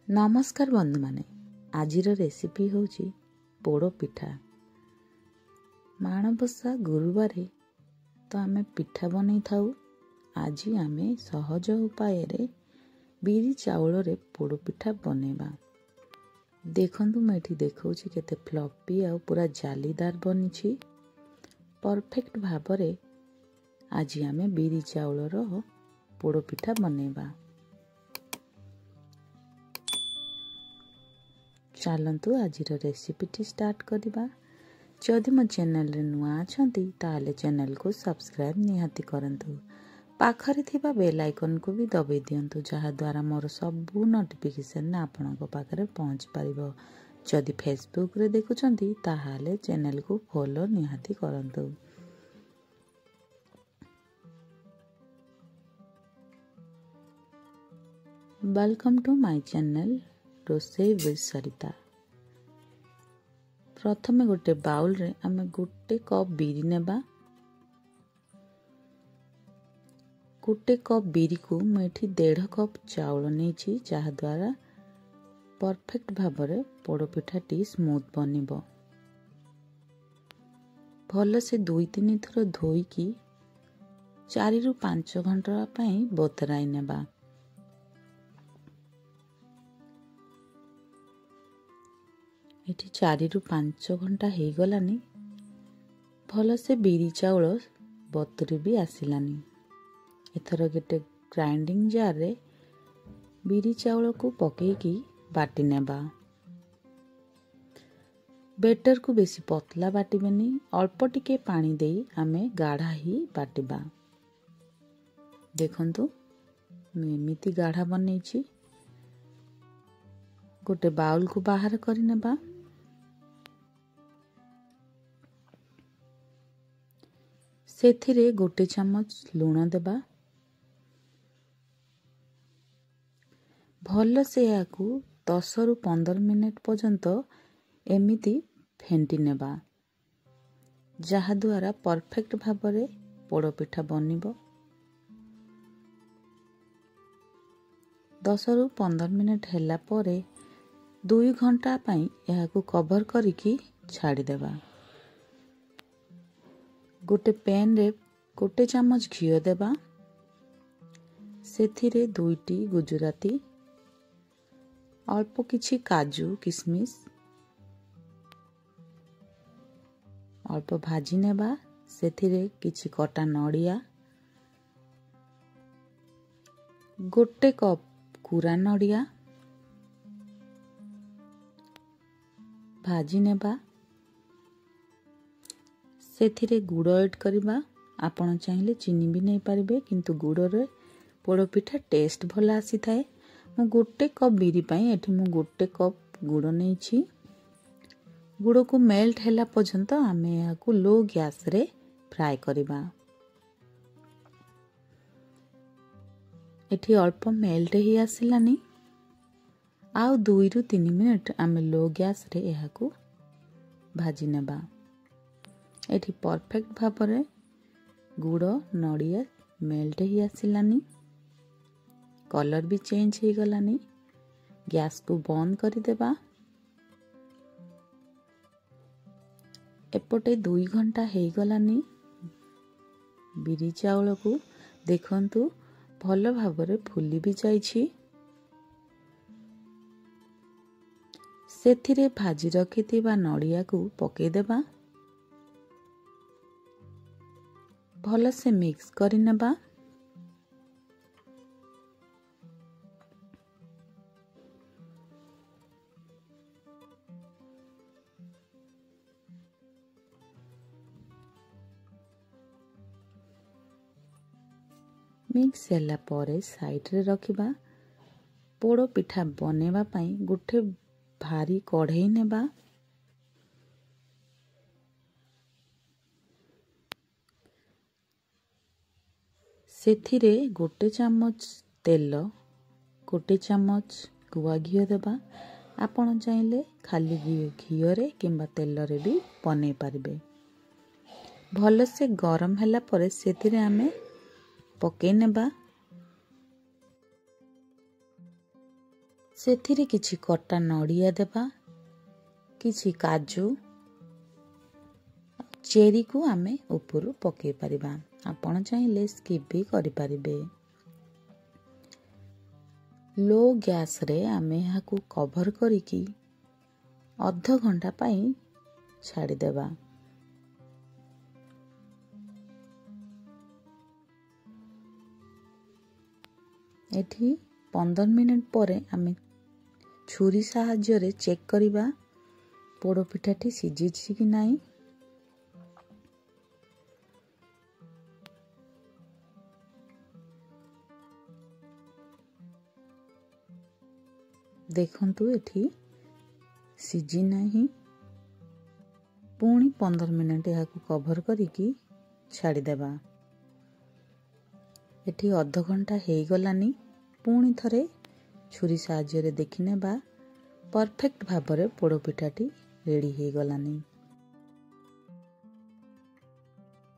नमस्कार बंधु माने आजिर रेसिपी होची पोड़ पिठा। माणबसा गुरुवार तो आमे पिठा बनै थाउ। आज आमे सहज उपाय रे बिरी चाउल रे पोड़ पिठा बनेबा। देखंतु मैं एठी देखौची केते फ्लफी आ पूरा जालीदार बनिछि। परफेक्ट भाबरे आज आमे बिरी चाउल रो पोड़ पिठा बनेबा। चलतु आज रेसिपी स्टार्ट करवा। जदि मो चैनल रे नुआ अछंती ताले चैनल को सब्सक्राइब निहाती करंतु। पाखरे थिबा बेल आइकन को भी दबाई दियंतु जहा द्वारा मोर सब नोटिफिकेशन आपनक पाखरे पहुंच परिबो। जदि फेसबुक रे देखुचंती ताहाले चैनल को फॉलो निहाती करंतु। Welcome to my channel Rasoi with Sarita. प्रथमे गोटे बाउल रे आमे गोटे कप बिरी नेबा। गोटे कप बिरी को मेठी 1.5 कप चाउल नेछि जहा द्वारा परफेक्ट भाबरे पोड़ पिठाटी स्मूथ बनिबो। भल से 2-3 थर धोई की 4 रु 5 घंटा पई बतराई नेबा। एठी 4 रु 5 घंटा हे गलानी। भल से बिरी चाउल बतुरी भी आसिलानी। एथर गेटे ग्राइंडिंग जार रे बिरी चाउल को पके की बाटी नेबा। बेटर को बेसी पतला बाटिबेनी, अल्प टिके पानी देई आमे गाढ़ा ही बाटिबा। देखंतु मैं एमिति गाढ़ा बनेछि। गोटे बाउल को बाहर करि नेबा। सेथिरे गोटे चम्मच लूण देबा। भल से याकू 10 रु 15 मिनिट पर्यंत एमिति फेंटी नेबा जहा द्वारा परफेक्ट भाबरे पोड़ पिठा बनिबो। 10 रु 15 मिनिट हैला परे 2 घंटा पई याकू कवर करिकी छाड़ी देबा। गोटे पैन रे गोटे चम्मच घियो देबा। सेथिरे 2टी गुजराती, अल्प किछि काजू किशमिश अल्प भाजी नेबा। सेथिरे किछि कटा नड़िया, गोटे कप कुरा नड़िया भाजी नेबा। सेथिरे गुड़ ऐड करबा। आपण चाहिले चीनी भी नहीं पारिबे, किंतु गुड़ रे पोड़ पिठा टेस्ट भला आसी थाए। मु गोटे कप बिरी पई एठी मु गोटे कप गुड़ नेछि। गुड़ को मेल्ट हैला पर्यंत आमे याकू लो गैस रे फ्राई करबा। एठी अल्प मेल्ट ही आसिलानी। आउ 2 रु 3 मिनिट आमे लो गैस रे याकू भाजी नेबा। एठी परफेक्ट भाबरे गुड़ नड़िया मेल्ट ही आसिलानी। कलर भी चेंज ही गलानी। गैस को बंद करि देबा। एपटे 2 घंटा हे गलानी। बिरी चाउल को देखंतु भल भाबरे फुली भी जाइछि। सेथिरे भाजी रखिथिबा नड़िया को पके देबा। भल से मिक्स करि नेबा। मिक्स हैला परे साइड रे रखिबा। पोड़ पिठा बनेबा पई गोटे भारी कढ़ई नेबा। सेथिरे गोटे चम्मच तेल, गोटे चम्मच गुआ घियो देबा। आपण चाहिले खाली घियो रे किंबा तेल रे भी बने पारिबे। भल से गरम हैला परे सेथिरे आमे पके नेबा। ସେଥିରେ କିଛି କଟା ନଡ଼ିଆ ଦେବା, କିଛି କାଜୁ, ଚେରିକୁ ଆମେ ଉପରୁ ପକାଇ ପାରିବା। ଆପଣ ଚାହିଁଲେ ସ୍କିପ୍ ବି କରିପାରିବେ। ଲୋ ଗ୍ୟାସ୍ରେ ଆମେ ଏହାକୁ କଭର୍ କରିକି ଅଧଘଣ୍ଟା ପାଇଁ ଛାଡ଼ିଦେବା। ଏଠି 15 ମିନିଟ୍ ପରେ ଆମେ ଛୁରୀ ସାହାଯ୍ୟରେ ଚେକ୍ କରିବା ପୋଡ଼ପିଠାଟି ସିଝିଛି କି ନାହିଁ। ଦେଖନ୍ତୁ ଏଠି ସିଝି ନାହିଁ। ପୁଣି 15 ମିନିଟ୍ ଏହାକୁ କଭର୍ କରିକି ଛାଡ଼ିଦେବା। ଏଠି ଅଧଘଣ୍ଟା ହେଇଗଲାନି। ପୁଣି ଥରେ ଛୁରୀ ସାହାଯ୍ୟରେ ଦେଖିନେବା। ପରଫେକ୍ଟ ଭାବରେ ପୋଡ଼ପିଠାଟି ରେଡ଼ି ହେଇଗଲାନି।